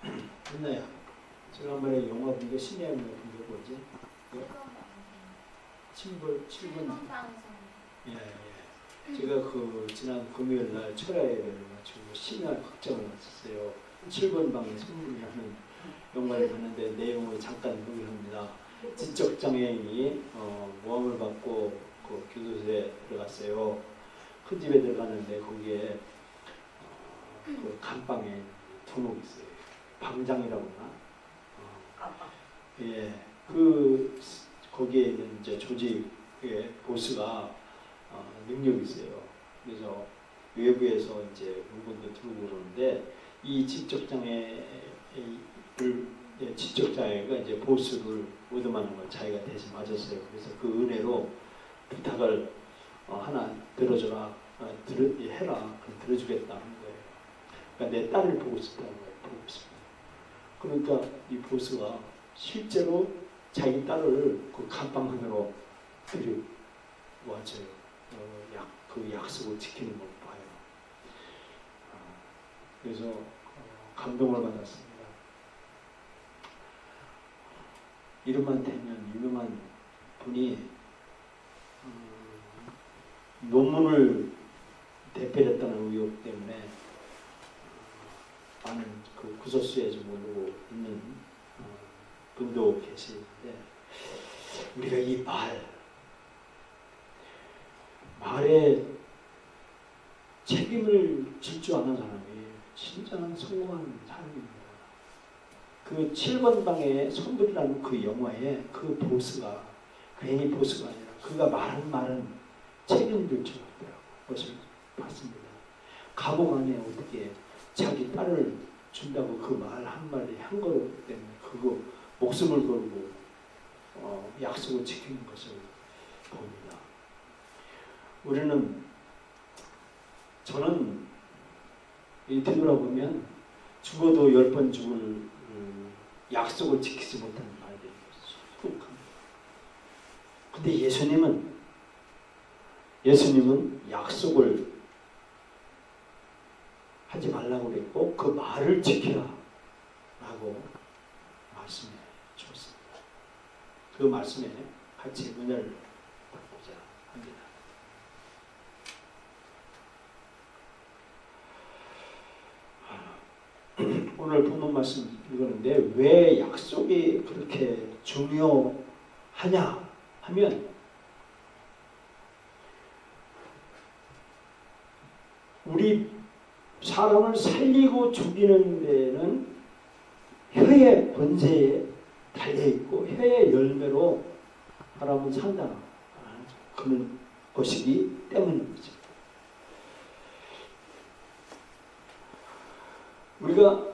했나요? 지난번에 영화 본 게 신의 영화 본게 뭐지? 뭐? 7번. 예, 예. 제가 그 지난 금요일 날 철야예를 마치고 심야 극장을 갔었어요. 7번 방에 선물이라는 영화를 봤는데 내용을 잠깐 소개합니다. 지적 장애인이 모함을 받고 그 교도소에 들어갔어요. 큰 집에 들어갔는데 거기에 그 감방에 두목이 있어요. 방장이라고 하나? 예, 그 거기에 있는 이제 조직의 보스가 능력이 있어요. 그래서 외부에서 이제 물건도 들고 그러는데 이 지적장애가 이제 보스를 얻어맞는 걸 자기가 대신 맞았어요. 그래서 그 은혜로 부탁을 하나 들어줘라, 해라, 그럼 들어주겠다는 거예요. 그러니까 내 딸을 보고 싶다는 거예요. 보고 싶다. 그러니까 이 보스가 실제로 자기 딸을 그 감방 안으로 데려와줘요. 그 약속을 지키는 걸 봐요. 그래서 감동을 받았습니다. 이름만 대면 유명한 분이 논문을 대필했다는 의혹 때문에 많은 그 구설수에 좀 올리고 있는 분도 계시는데 우리가 이 말에 책임을 질 줄 아는 사람이 진정한 성공한 사람입니다. 그 7번 방의 선물이라는 그 영화에 그 보스가 괜히 보스가 아니라 그가 말한 말은 책임질 줄 알더라고요. 그것을 봤습니다. 감옥 안에 어떻게 자기 딸을 준다고 그 말 한마디 한 거 때문에 그거 목숨을 걸고 약속을 지키는 것을 봅니다. 저는 뒤돌아보면 죽어도 10번 죽을 약속을 지키지 못하는 말들이 수북합니다. 근데 예수님은 약속을 하지 말라고 그랬고 그 말을 지키라 라고 말씀해 주었습니다. 그 말씀에 같이 은혜를 받고자 합니다. 오늘 본문 말씀 읽었는데 왜 약속이 그렇게 중요하냐 하면 우리 사람을 살리고 죽이는 데는 혀의 권세에 달려있고 혀의 열매로 사람은 산다 그런 것이기 때문입니다. 우리가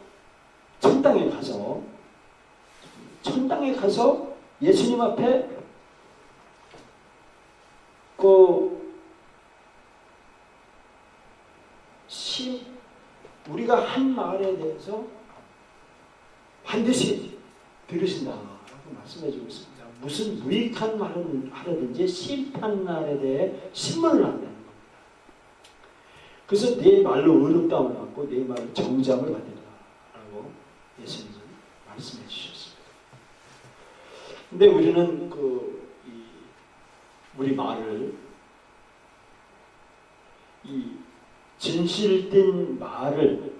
천당에 가서 예수님 앞에 우리가 한 말에 대해서 반드시 들으신다고 말씀해 주고 있습니다. 무슨 무익한 말을 하든지 심판날에 대해 신문을 한다는 겁니다. 그래서 내 말로 의롭다움을 받고 내 말로 정죄함을 받는다라고 예수님은 말씀해 주셨습니다. 근데 우리는 우리 말을 이 진실된 말을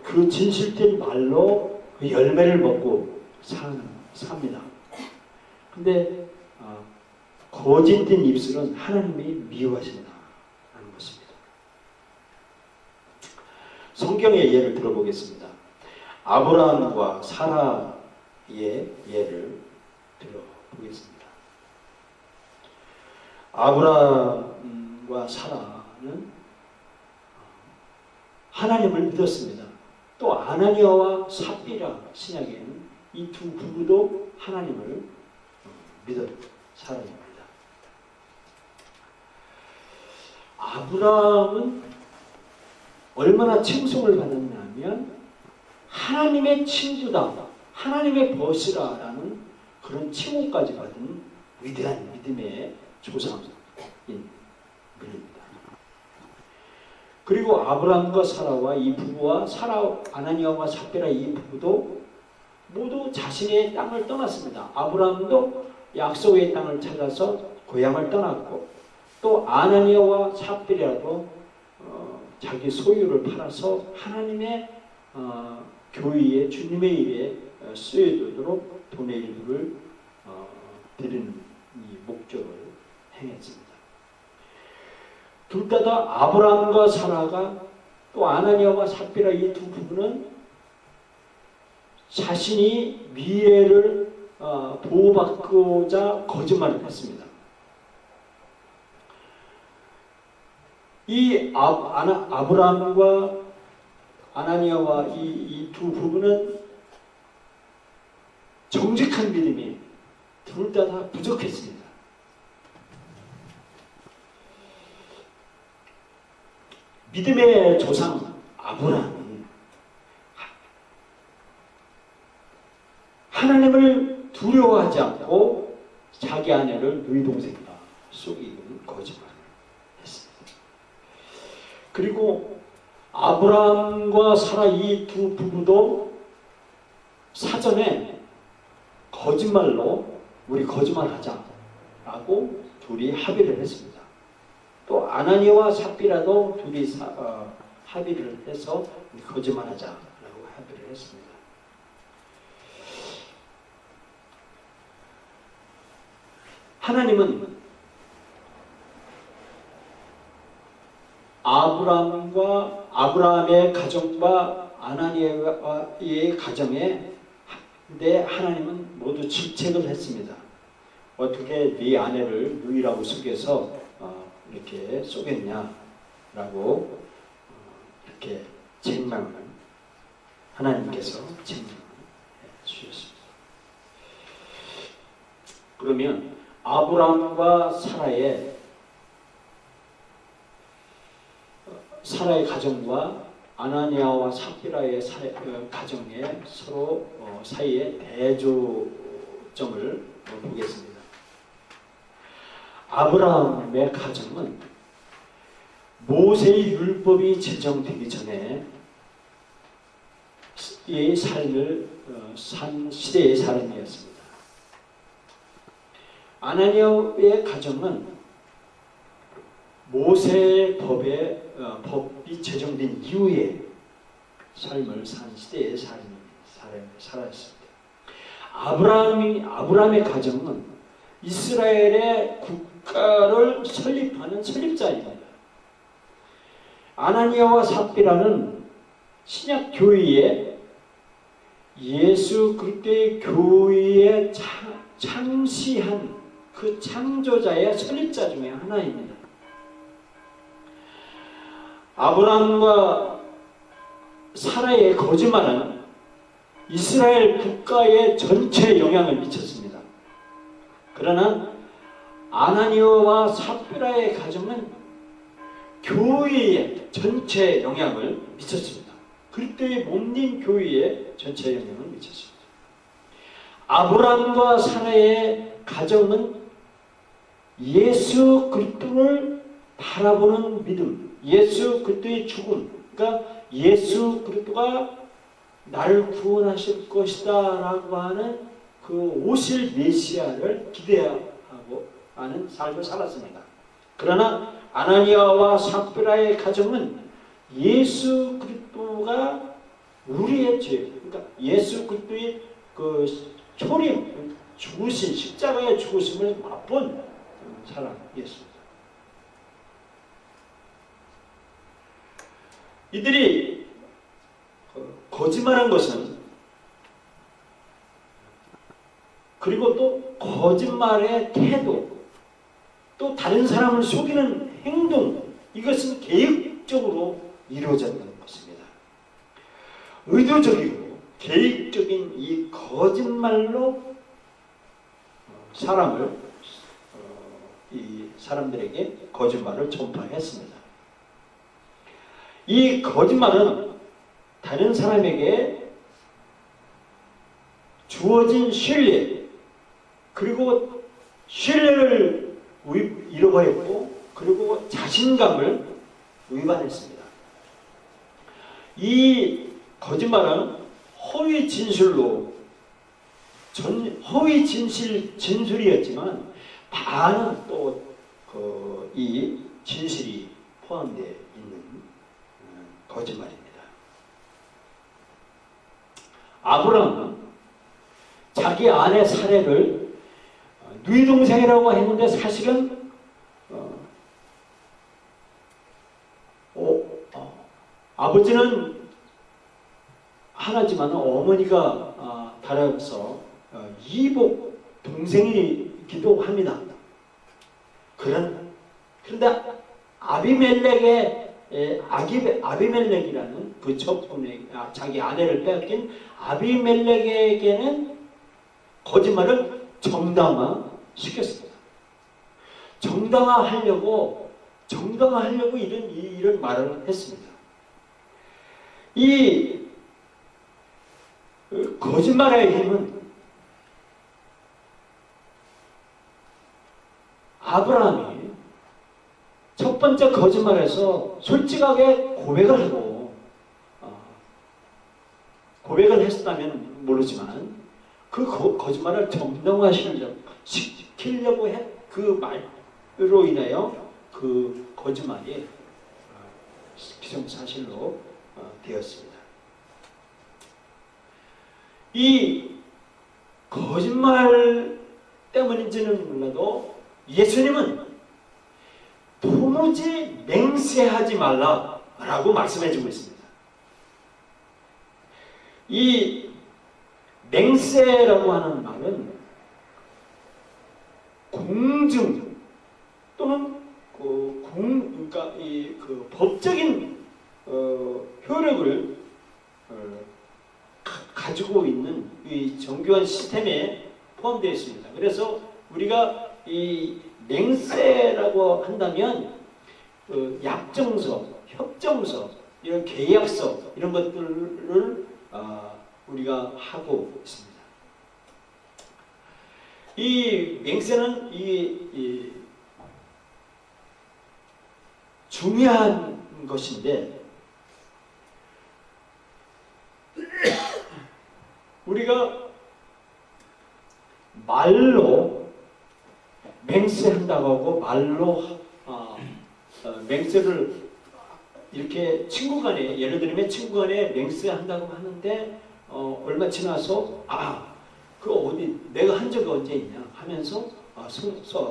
그 진실된 말로 그 열매를 먹고 삽니다. 근데 거짓된 입술은 하나님이 미워하신다 라는 것입니다. 성경의 예를 들어보겠습니다. 아브라함과 사라의 예를 들어보겠습니다. 아브라함과 사라는 하나님을 믿었습니다. 또 아나니아와 삽비라 신약에는 이 두 부부도 하나님을 믿은 사람입니다. 아브라함은 얼마나 칭송을 받았냐면 하나님의 친구다, 하나님의 벗이라라는 그런 칭호까지 받은 위대한 믿음의 조상인 분입니다. 그리고 아브라함과 사라와 이 부부와 아나니아와 삽비라 이 부부도 모두 자신의 땅을 떠났습니다. 아브라함도 약속의 땅을 찾아서 고향을 떠났고, 또 아나니아와 삽비라도 자기 소유를 팔아서 하나님의 교회에, 주님의 일에 쓰여지도록 돈의 일부를 드리는 이 목적을 행했습니다. 둘 다 아브라함과 사라가, 또 아나니아와 삽비라 이 두 부부는 자신이 미래를 보호받고자 거짓말을 했습니다. 이 아브라함과 아나니아와 이 두 부부는 정직한 믿음이 둘 다 부족했습니다. 믿음의 조상 아브라함이 하나님을 두려워하지 않고 자기 아내를 누이 동생과 속이는 거짓말을 했습니다. 그리고 아브라함과 사라 이 두 부부도 사전에 거짓말로 우리 거짓말하자라고 둘이 합의를 했습니다. 또 아나니아와 삽비라도 둘이 합의를 해서 거짓말하자라고 합의를 했습니다. 하나님은 아브라함의 가정과 아나니아의 가정에 하나님은 모두 질책을 했습니다. 어떻게 네 아내를 누이라고 속여서 이렇게 속였냐라고 이렇게 하나님께서 책망을 주셨습니다. 그러면 아브라함과 사라의 가정과 아나니아와 삽비라의 가정에 서로 사이에 대조점을 보겠습니다. 아브라함의 가정은 모세의 율법이 제정되기 전에 이 삶을 산 시대의 사람이었습니다. 아나니아의 가정은 모세의 법이 제정된 이후에 삶을 산 시대의 사람이 살았습니다. 아브라함의 가정은 이스라엘의 국가를 설립하는 설립자입니다. 아나니아와 삽비라는 신약 교회에 예수 그리스도의 교회에 창시한 그 창조자의 설립자 중에 하나입니다. 아브라함과 사라의 거짓말은 이스라엘 국가에 전체 영향을 미쳤습니다. 그러나 아나니아와 삽비라의 가정은 교회에 전체 영향을 미쳤습니다. 그리스도의 몸린 교회에 전체 영향을 미쳤습니다. 아브라함과 사라의 가정은 예수 그리스도를 바라보는 믿음, 예수 그리스도의 죽음, 그러니까 예수 그리스도가 나를 구원하실 것이다 라고 하는 그 오실 메시아를 기대하고 하는 삶을 살았습니다. 그러나 아나니아와 삽비라의 가정은 예수 그리스도가 우리의 죄, 그러니까 예수 그리스도의 그 초림, 죽으신 십자가의 죽으심을 맛본 사람이었습니다. 이들이 거짓말한 것은, 그리고 또 거짓말의 태도, 또 다른 사람을 속이는 행동, 이것은 계획적으로 이루어졌다는 것입니다. 의도적이고 계획적인 이 거짓말로 이 사람들에게 거짓말을 전파했습니다. 이 거짓말은 다른 사람에게 주어진 신뢰, 그리고 신뢰를 잃어버렸고, 그리고 자신감을 위반했습니다. 이 거짓말은 허위 진술이었지만 많은 또 이 진실이 포함되어 있는 거짓말입니다. 아브라함은 자기 아내 사례를 누이 동생이라고 했는데 사실은 아버지는 하나지만 어머니가 다르서 이복 동생이기도 합니다. 그런데 아비멜렉이라는 그 첩분의 자기 아내를 빼앗긴 아비멜렉에게는 거짓말을 정당화시켰습니다. 정당화하려고 이런 말을 했습니다. 이 거짓말의 힘은 아브라함이 첫 번째 거짓말에서 솔직하게 고백을 했다면 모르지만 그 거짓말을 정당화시키려고 한 그 말로 인하여 그 거짓말이 기정사실로 되었습니다. 이 거짓말 때문인지는 몰라도 예수님은 도무지 맹세하지 말라라고 말씀해주고 있습니다. 이 맹세라고 하는 말은 공증 또는 그러니까 그 법적인 효력을 가지고 있는 이 정교한 시스템에 포함되어 있습니다. 그래서 우리가 이 맹세라고 한다면 약정서, 협정서, 이런 계약서 이런 것들을 우리가 하고 있습니다. 이 맹세는 중요한 것인데 우리가 말로 맹세한다고 하고 말로 맹세를 이렇게 친구간에 예를 들면 친구간에 맹세한다고 하는데 얼마 지나서 그 어디 내가 한 적이 언제 있냐 하면서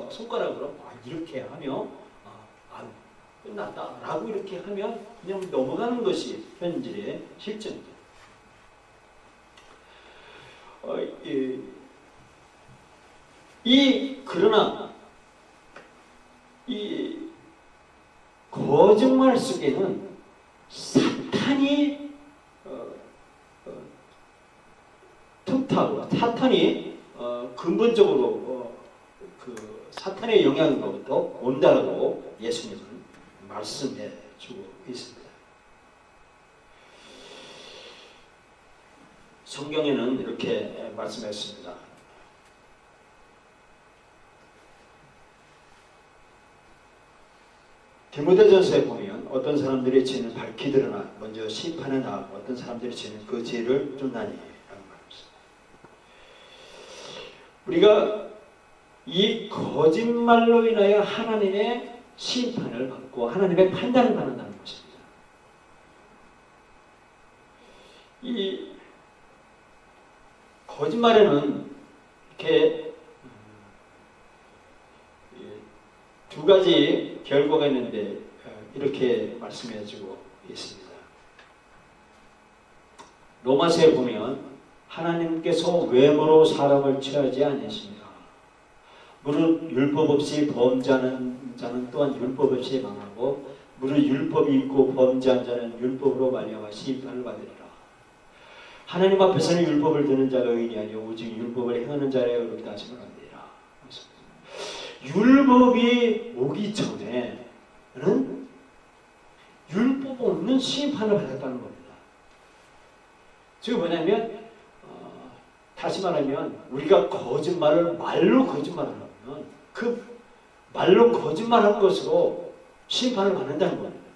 손가락으로 이렇게 하며 끝났다 라고 이렇게 하면 그냥 넘어가는 것이 현실의 실정이죠. 그러나 이 거짓말 속에는 사탄이 사탄이 근본적으로 그 사탄의 영향으로부터 온다고 예수님은 말씀해 주고 있습니다. 성경에는 이렇게 말씀했습니다. 디모데전서에 보면 어떤 사람들의 죄는 밝히 드러나 먼저 심판에 나가고 어떤 사람들의 죄는 그 죄를 쫓나니 라는 말입니다. 우리가 이 거짓말로 인하여 하나님의 심판을 받고 하나님의 판단을 받는다는 것입니다. 이 거짓말에는 이렇게 두 가지 결과가 있는데 이렇게 말씀해주고 있습니다. 로마서에 보면 하나님께서 외모로 사람을 취하지 않으십니다. 무릇 율법 없이 범죄하는 자는 또한 율법 없이 망하고 무릇 율법이 있고 범죄한 자는 율법으로 말미암아 심판을 받으리라. 하나님 앞에서는 율법을 듣는 자가 의인이 아니요 오직 율법을 행하는 자의 의롭다 하심을 받으리라. 율법이 오기 전에는 율법 없는 심판을 받았다는 겁니다. 지금 뭐냐면 다시 말하면 우리가 말로 거짓말을 하면 그 말로 거짓말한 것으로 심판을 받는다는 겁니다.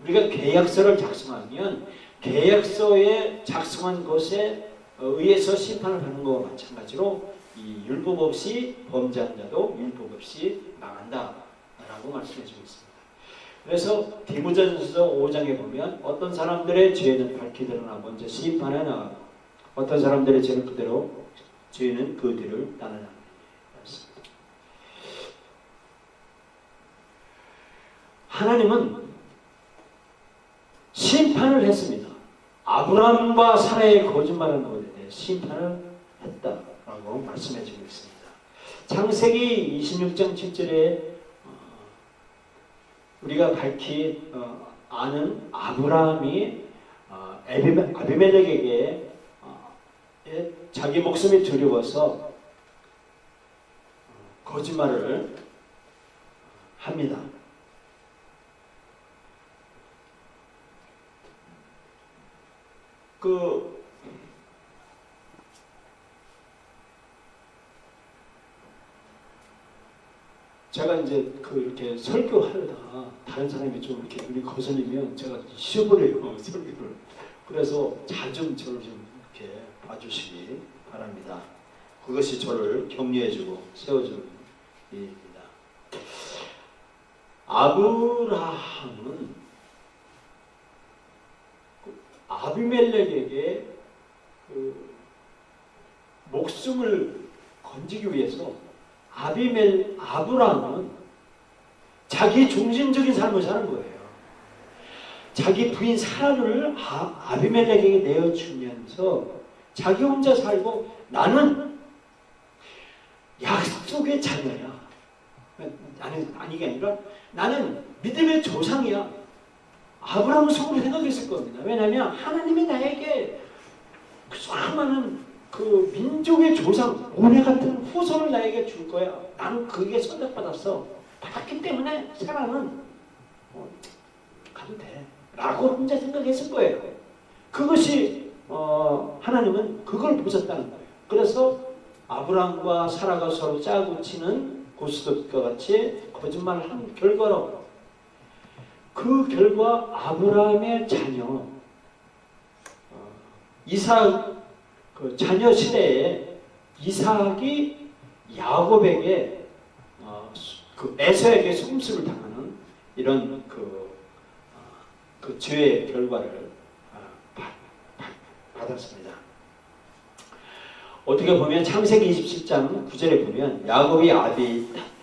우리가 계약서를 작성하면 계약서에 작성한 것에 의해서 심판을 받는 것과 마찬가지로 이 율법 없이 범죄한 자도 율법 없이 망한다라고 말씀해주고 있습니다. 그래서 디모데전서 5장에 보면 어떤 사람들의 죄는 밝히 드러나 먼저 심판에 나가고 어떤 사람들의 죄는 죄는 그 뒤를 따르는 말씀입니다. 하나님은 심판을 했습니다. 아브라함과 사라의 거짓말하는 것에 대해 심판을 했다라고 말씀해주고 있습니다. 창세기 26장 7절에 우리가 밝히 아는 아브라함이 아비멜렉에게 자기 목숨이 두려워서 거짓말을 합니다. 제가 이제 이렇게 설교하려다가 다른 사람이 좀 이렇게 눈이 거슬리면 제가 잊어버려요, 설교를. 그래서 잘 좀 저를 좀 이렇게 봐주시기 바랍니다. 그것이 저를 격려해주고 세워주는 일입니다. 아브라함은 아비멜렉에게 목숨을 건지기 위해서 아브라함은 자기 중심적인 삶을 사는 거예요. 자기 부인 사라를 아비멜렉에게 내어주면서 자기 혼자 살고 나는 약속의 자녀야. 아니, 게 아니라 나는 믿음의 조상이야. 아브라함은 속으로 생각했을 겁니다. 왜냐하면 하나님이 나에게 수많은 그 민족의 조상, 오래 같은 후손을 나에게 줄 거야. 나는 그게 선택받았어. 받았기 때문에 사라는 가도 돼. 라고 혼자 생각했을 거예요. 그것이 하나님은 그걸 보셨다는 거예요. 그래서 아브라함과 사라가 서로 짜고 치는 고스톱과 같이 거짓말을 한 결과로 그 결과 아브라함의 자녀 이삭 그 자녀 시대에 이삭이 야곱에게 그 에서에게 속임수를 당하는 이런 그 죄의 결과를 받았습니다. 어떻게 보면 창세기 27장 9절에 보면 야곱이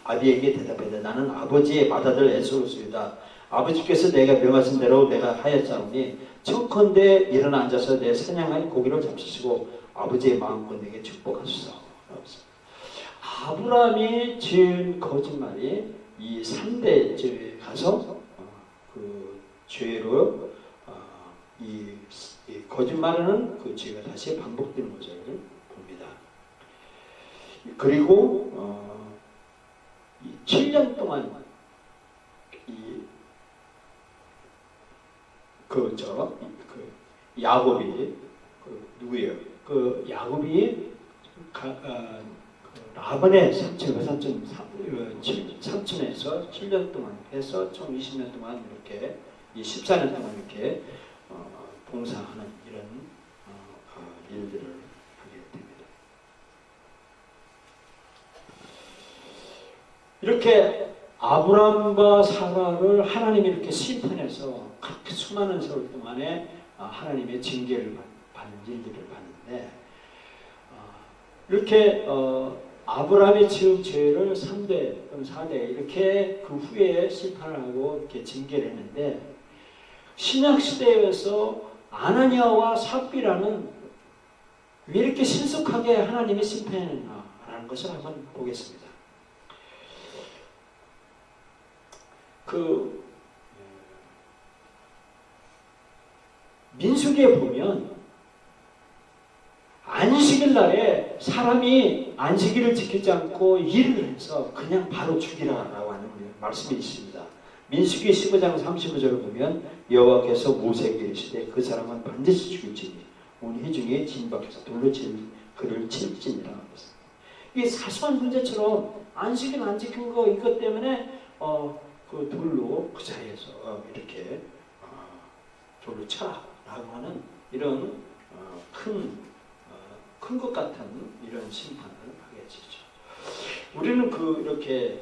아비에게 대답하되 나는 아버지의 맏아들 에서로소이다. 아버지께서 내가 명하신 대로 내가 하였사오니 청컨대 일어나 앉아서 내 사냥한 고기를 잡수시고 아버지의 마음껏 내게 축복하소서. 아브라함이 지은 거짓말이 이 3대 죄에 가서 그 죄로 이 거짓말하는 그 죄가 다시 반복되는 것을 봅니다. 그리고 7년 동안 야곱이 누구예요? 그 야곱이 라반의 삼촌에서 7년 동안 해서 총 20년 동안 이렇게 14년 동안 이렇게 봉사하는 이런 일들을 하게 됩니다. 이렇게 아브라함과 사라를 하나님이 이렇게 심판해서 그렇게 수많은 세월 동안에 하나님의 징계를 받는 일들을 봤는데 이렇게 아브라함이 지은 죄를 3대 또는 4대 이렇게 그 후에 심판을 하고 이렇게 징계를 했는데 신약 시대에서 아나니아와 삽비라는 왜 이렇게 신속하게 하나님이 심판했나라는 것을 한번 보겠습니다. 민수기에 보면 안식일 날에 사람이 안식일을 지키지 않고 일을 해서 그냥 바로 죽이라라고 하는 말씀이 있습니다. 민수기 15장 35절을 보면 여호와께서 모세에게 이르시되 그 사람은 반드시 죽일지니 온 회중이 진 밖에서 돌로 그를 칠지니라. 이 사소한 문제처럼 안식일 안 지킨 거 이것 때문에 그 돌로 그 자리에서 이렇게 돌로 쳐라라고 하는 이런 큰 것 같은 이런 심판을 하게 되죠. 우리는 이렇게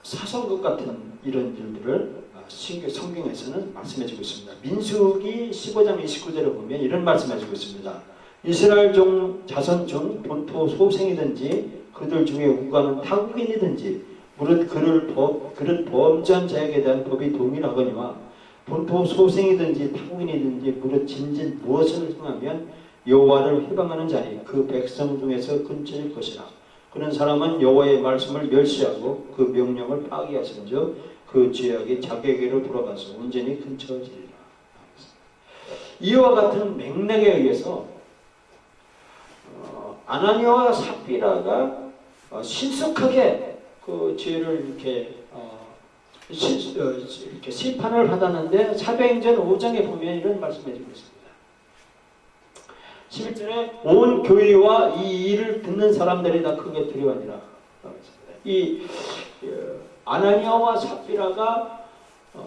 사소한 것 같은 이런 일들을 성경에서는 말씀해주고 있습니다. 민수기 15장 29절에 보면 이런 말씀해주고 있습니다. 이스라엘 자손 중 본토 소생이든지 그들 중에 우가는 타국인이든지 무릇 그릇 범죄한 자에게 대한 법이 동일하거니와 본토 소생이든지 타국인이든지 무릇 진진 무엇을 행하면 여호와를 회방하는 자니 그 백성 중에서 근처일 것이라. 그런 사람은 여호와의 말씀을 멸시하고 그 명령을 파기하신즉 그 죄악이 자기에게로 돌아가서 온전히 근처지리라. 이와 같은 맥락에 의해서 아나니아와 삽비라가 신속하게 그 죄를 이렇게 심판을 받았는데 사도행전 5장에 보면 이런 말씀을 해주고 있습니다. 11절에 온 교회와 이 일을 듣는 사람들이 다 크게 두려워하니라. 이 아나니아와 삽비라가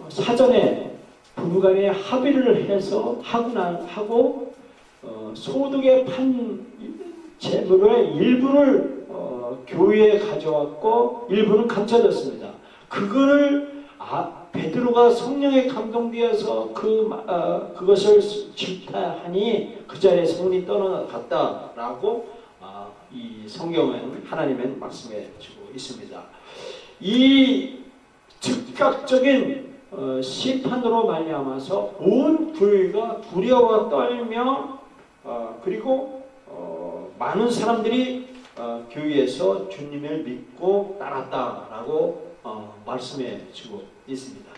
사전에 부부간에 합의를 해서 하고 소득에 판 재물의 일부를 교회에 가져왔고 일부는 감춰졌습니다. 그거를 베드로가 성령에 감동되어서 그것을 질타하니 그 자리에 성령이 떠나갔다라고 이 성경은 하나님은 말씀해 주고 있습니다. 이 즉각적인 심판으로 말미암아서 온 교회가 두려워 떨며 그리고 많은 사람들이 교회에서 주님을 믿고 따랐다라고 말씀해 주고 있습니다.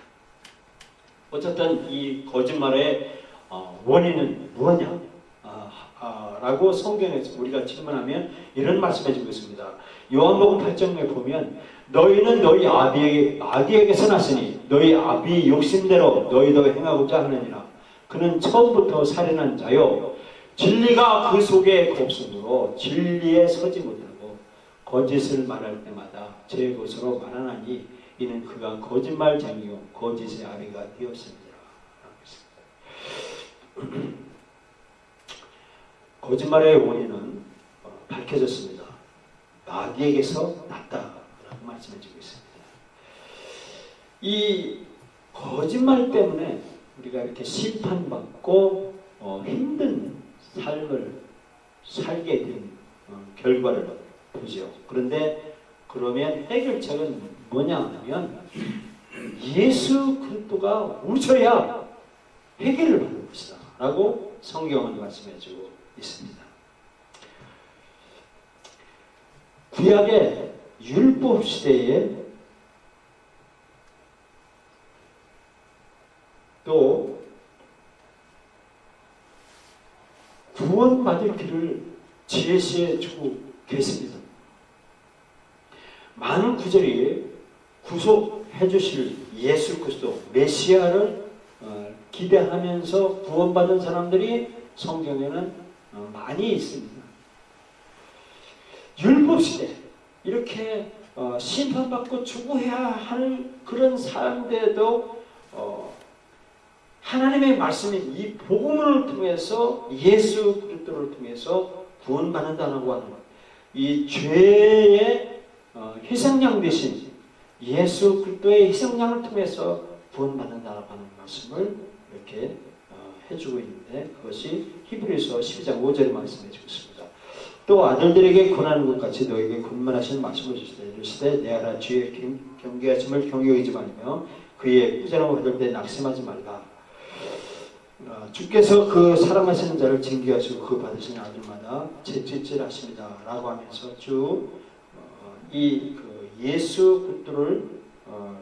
어쨌든 이 거짓말의 원인은 무엇냐? 라고 성경에서 우리가 질문하면 이런 말씀해 주고 있습니다. 요한복음 8장에 보면 너희는 너희 아비에게서 났으니 너희 아비 욕심대로 너희도 행하고자 하느니라. 그는 처음부터 살인한 자요 진리가 그 속에 없으므로 진리에 서지 못하고 거짓을 말할 때마다 제 것으로 말하나니 이는 그가 거짓말쟁이요 거짓의 아비가 되었습니다. 거짓말의 원인은 밝혀졌습니다. 마귀에게서 났다라고 말씀해주고 있습니다. 이 거짓말 때문에 우리가 이렇게 심판받고 힘든 삶을 살게 된 결과를 보죠. 그런데 그러면 해결책은 뭐냐 하면 예수 그리스도가 오셔야 해결을 받는 것이다 라고 성경은 말씀해주고 있습니다. 구약의 율법 시대에 또 구원받을 길을 제시해 주고 계십니다. 많은 구절이 구속해 주실 예수 그리스도 메시아를 기대하면서 구원받은 사람들이 성경에는 많이 있습니다. 율법시대 이렇게 심판받고 죽어야 할 그런 사람들도 하나님의 말씀인 이 복음을 통해서 예수 그리스도를 통해서 구원받는다고 하는 것, 이 죄의 희생양 대신 예수 그리스도의 희생양을 통해서 구원받는다고 하는 말씀을 이렇게 해주고 있는데 그것이 히브리서 12장 5절에 말씀해주고 있습니다. 또 아들들에게 권하는 것 같이 너에게 권면하시는 말씀을 주시되 내 아라 주의 경계하심을 경외하지 말며 그의 꾸준함을 받을 때 낙심하지 말라. 주께서 그 사랑하시는 자를 징계하시고 그 받으시는 아들마다 채찍질하십니다 라고 하면서 쭉 이 예수 그리스도를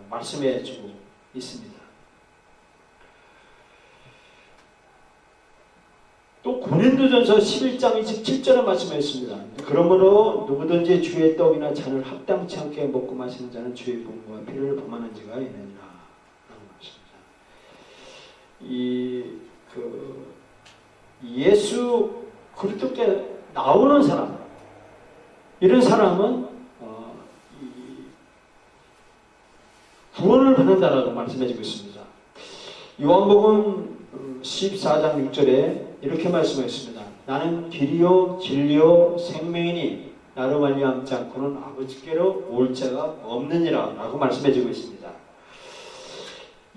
말씀해 주고 있습니다. 또 고린도전서 11장 27절에 말씀했습니다. 그러므로 누구든지 주의 떡이나 잔을 합당치 않게 먹고 마시는 자는 주의 몸과 피를 범하는 자가 있느니라 라고 말씀합니다. 예수 그리스도께 나오는 사람, 이런 사람은 구원을 받는다라고 말씀해주고 있습니다. 요한복음 14장 6절에 이렇게 말씀했습니다. 나는 길이요 진리요 생명이니 나로 말미암지 않고는 아버지께로 올 자가 없느니라 라고 말씀해주고 있습니다.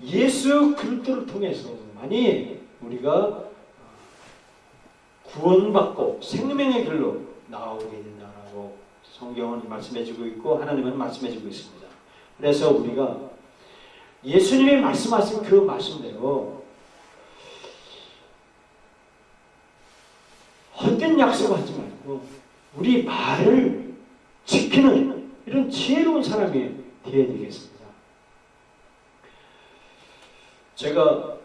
예수 그리스도를 통해서만이 우리가 구원받고 생명의 길로 나아오게 된다라고 성경은 말씀해주고 있고 하나님은 말씀해주고 있습니다. 그래서 우리가 예수님이 말씀하신 그 말씀대로 헛된 약속하지 말고 우리 말을 지키는 이런 지혜로운 사람이 되어야 되겠습니다. 제가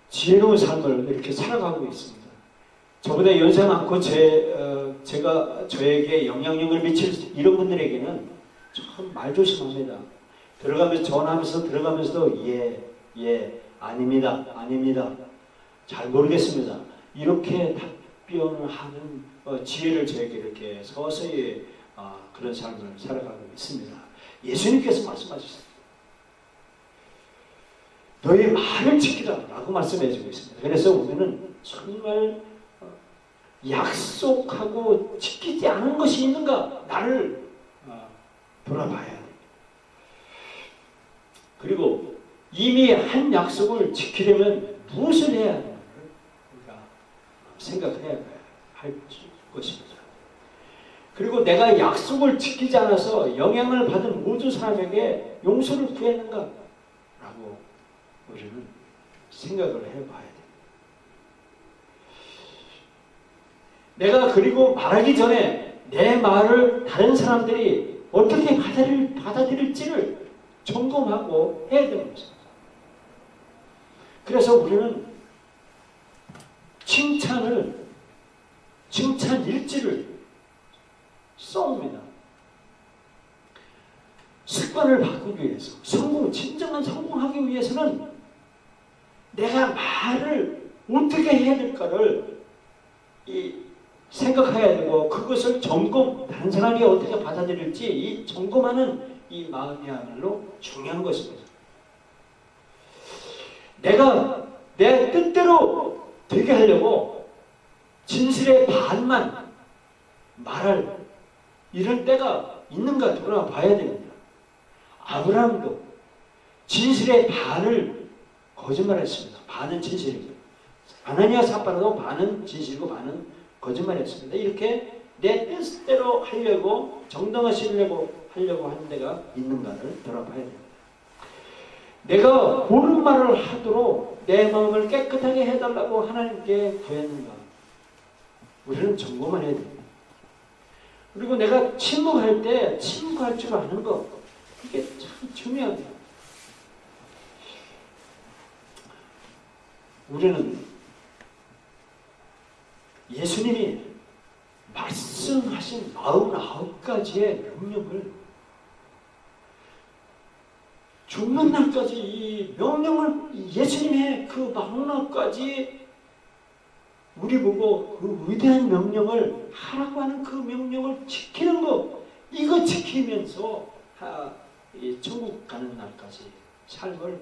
지혜로운 삶을 이렇게 살아가고 있습니다. 저보다 연세 많고 제가 저에게 영향력을 미칠 이런 분들에게는 참 말 조심합니다. 들어가면서 전화하면서 들어가면서도 예, 아닙니다, 아닙니다, 잘 모르겠습니다. 이렇게 답변을 하는 지혜를 저에게 이렇게 서서히 그런 삶을 살아가고 있습니다. 예수님께서 말씀하셨습니다. 너의 말을 지키라 라고 말씀해주고 있습니다. 그래서 우리는 정말 약속하고 지키지 않은 것이 있는가 나를 돌아봐야 됩니다. 그리고 이미 한 약속을 지키려면 무엇을 해야 하는가를 우리가 생각해야 할 것입니다. 그리고 내가 약속을 지키지 않아서 영향을 받은 모든 사람에게 용서를 구했는가 라고 우리는 생각을 해봐야 됩니다. 내가 그리고 말하기 전에 내 말을 다른 사람들이 어떻게 받아들일지를 점검하고 해야 되는 것입니다. 그래서 우리는 칭찬 일지를 써옵니다. 습관을 바꾸기 위해서, 진정한 성공하기 위해서는 내가 말을 어떻게 해야 될까를 생각해야 되고 그것을 다른 사람이 어떻게 받아들일지 점검하는 이 마음이야말로 중요한 것입니다. 내가 내 뜻대로 되게 하려고 진실의 반만 말할 이런 때가 있는가 돌아봐야 됩니다. 아브라함도 진실의 반을 거짓말했습니다. 반은 진실이고 아나니아 삽바라도 반은 진실이고 반은 거짓말했습니다. 이렇게 내 뜻대로 하려고 정당화시키려고 하는 데가 있는가를 돌아봐야 됩니다. 내가 옳은 말을 하도록 내 마음을 깨끗하게 해달라고 하나님께 구했는가 우리는 점검을 해야 됩니다. 그리고 내가 침묵할 때 침묵할 줄 아는 것 이게 참 중요합니다. 우리는 예수님이 말씀하신 49가지의 명령을 죽는 날까지 이 명령을 예수님의 그 49가지 우리 보고 그 위대한 명령을 하라고 하는 그 명령을 지키는 것 이거 지키면서 천국 가는 날까지 삶을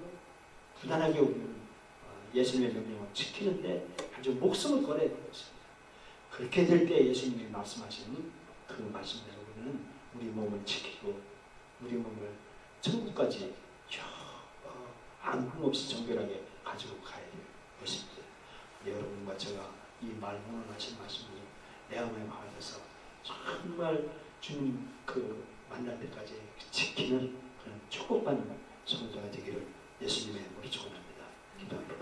부단하게 우리는 예수님의 명령을 지키는데 아주 목숨을 걸어야 되겠습니다. 그렇게 될 때 예수님이 말씀하신 그 말씀대로 우리는 우리 몸을 지키고 우리 몸을 천국까지 아무 없이 정결하게 가지고 가야 될 것입니다. 여러분과 제가 이 말문하신 말씀을 내 마음에 받아서 정말 주님 그 만날 때까지 지키는 그런 축복받는 성도가 되기를 예수님의 이름으로 축원합니다. 기도합니다.